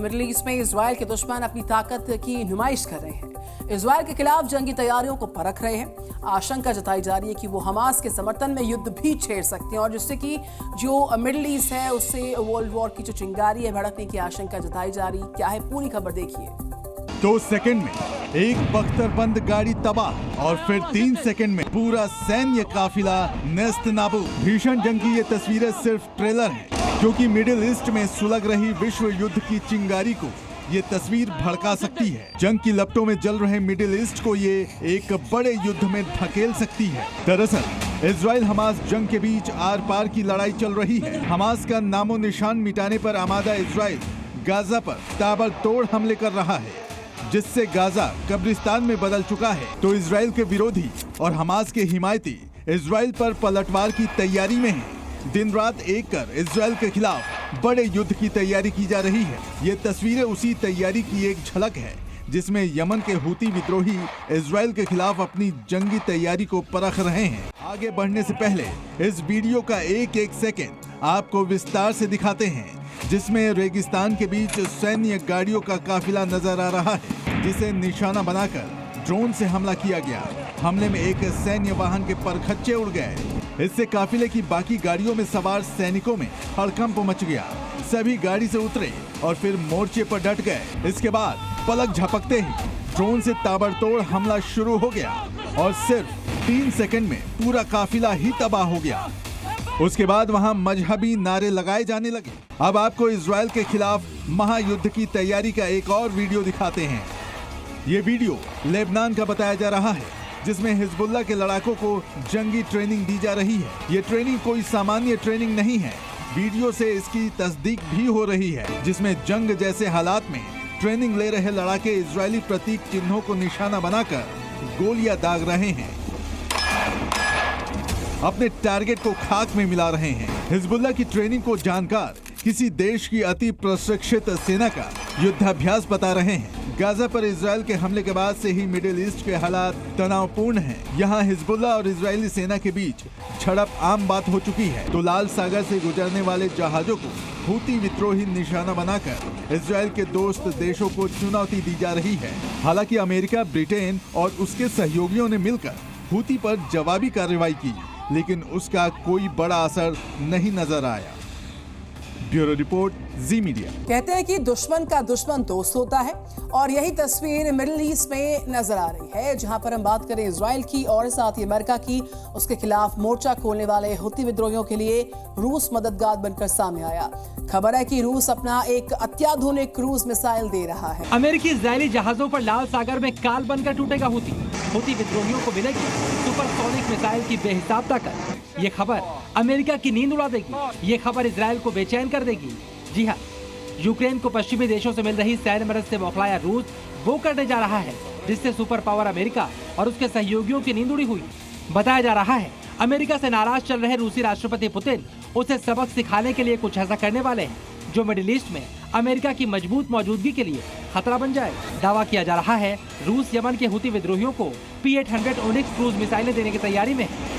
Middle east में Israel के दुश्मन अपनी ताकत की नुमाइश कर रहे हैं। इजराइल के खिलाफ जंगी तैयारियों को परख रहे हैं। आशंका जताई जा रही है कि वो हमास के समर्थन में युद्ध भी छेड़ सकते हैं और जिससे कि जो मिडिल ईस्ट है उससे वर्ल्ड वॉर की जो चिंगारी है भड़कने की आशंका जताई जा रही। क्या है पूरी खबर देखिए। 2 सेकंड में एक बख्तरबंद गाड़ी तबाह और फिर 3 सेकंड में पूरा सैन्य काफिला नेस्त नाबूद। भीषण जंग की ये तस्वीरें सिर्फ ट्रेलर हैं, क्योंकि मिडिल ईस्ट में सुलग रही विश्व युद्ध की चिंगारी को ये तस्वीर भड़का सकती है। जंग की लपटों में जल रहे मिडिल ईस्ट को ये एक बड़े युद्ध में धकेल सकती है। दरअसल इजराइल हमास जंग के बीच आर पार की लड़ाई चल रही है। हमास का नामो निशान मिटाने पर आमादा इजराइल गाजा पर ताबड़तोड़ हमले कर रहा है, जिससे गाजा कब्रिस्तान में बदल चुका है। तो इजराइल के विरोधी और हमास के हिमायती इजराइल पर पलटवार की तैयारी में हैं। दिन रात एक कर इजराइल के खिलाफ बड़े युद्ध की तैयारी की जा रही है। ये तस्वीरें उसी तैयारी की एक झलक है, जिसमें यमन के हूती विद्रोही इजराइल के खिलाफ अपनी जंगी तैयारी को परख रहे हैं। आगे बढ़ने से पहले इस वीडियो का एक सेकंड आपको विस्तार से दिखाते हैं, जिसमें रेगिस्तान के बीच सैन्य गाड़ियों का काफिला नजर आ रहा है, जिसे निशाना बनाकर ड्रोन से हमला किया गया। हमले में एक सैन्य वाहन के परखच्चे उड़ गए। इससे काफिले की बाकी गाड़ियों में सवार सैनिकों में हड़कंप मच गया। सभी गाड़ी से उतरे और फिर मोर्चे पर डट गए। इसके बाद पलक झपकते ही ड्रोन से ताबड़तोड़ हमला शुरू हो गया और सिर्फ 3 सेकंड में पूरा काफिला ही तबाह हो गया। उसके बाद वहां मजहबी नारे लगाए जाने लगे। अब आपको इजराइल के खिलाफ महायुद्ध की तैयारी का एक और वीडियो दिखाते हैं। ये वीडियो लेबनान का बताया जा रहा है, जिसमें हिजबुल्लाह के लड़ाकों को जंगी ट्रेनिंग दी जा रही है। ये ट्रेनिंग कोई सामान्य ट्रेनिंग नहीं है। वीडियो से इसकी तस्दीक भी हो रही है, जिसमें जंग जैसे हालात में ट्रेनिंग ले रहे लड़ाके इजरायली प्रतीक चिन्हों को निशाना बनाकर गोलियां दाग रहे हैं, अपने टारगेट को खाक में मिला रहे हैं। हिजबुल्लाह की ट्रेनिंग को जानकार किसी देश की अति प्रशिक्षित सेना का युद्धाभ्यास बता रहे हैं। गाजा पर इजराइल के हमले के बाद से ही मिडिल ईस्ट के हालात तनावपूर्ण हैं। यहाँ हिजबुल्लाह और इजरायली सेना के बीच झड़प आम बात हो चुकी है। तो लाल सागर से गुजरने वाले जहाजों को हूती विद्रोही निशाना बनाकर इजराइल के दोस्त देशों को चुनौती दी जा रही है। हालांकि अमेरिका, ब्रिटेन और उसके सहयोगियों ने मिलकर हूती पर जवाबी कार्रवाई की, लेकिन उसका कोई बड़ा असर नहीं नजर आया। ब्यूरो रिपोर्ट, जी मीडिया। कहते हैं कि दुश्मन का दुश्मन दोस्त होता है और यही तस्वीर मिडिल ईस्ट में नजर आ रही है, जहां पर हम बात करें इजराइल की और साथ ही अमेरिका की। उसके खिलाफ मोर्चा खोलने वाले हूती विद्रोहियों के लिए रूस मददगार बनकर सामने आया। खबर है कि रूस अपना एक अत्याधुनिक क्रूज मिसाइल दे रहा है। अमेरिकी इजरायली जहाजों पर लाल सागर में काल बनकर टूटेगा हूती विद्रोहियों को मिलेगी सुपरसोनिक मिसाइल की बेहिसाब ताकत। ये खबर अमेरिका की नींद उड़ा देगी। ये खबर इजराइल को बेचैन कर देगी। जी हाँ, यूक्रेन को पश्चिमी देशों से मिल रही सैन्य मदद से बौखलाया रूस वो करने जा रहा है, जिससे सुपर पावर अमेरिका और उसके सहयोगियों की नींद उड़ी हुई। बताया जा रहा है अमेरिका से नाराज चल रहे रूसी राष्ट्रपति पुतिन उसे सबक सिखाने के लिए कुछ ऐसा करने वाले हैं, जो मिडिल ईस्ट में अमेरिका की मजबूत मौजूदगी के लिए खतरा बन जाए। दावा किया जा रहा है रूस यमन के हूती विद्रोहियों को P-800 ओनिक्स क्रूज मिसाइलें देने की तैयारी में है।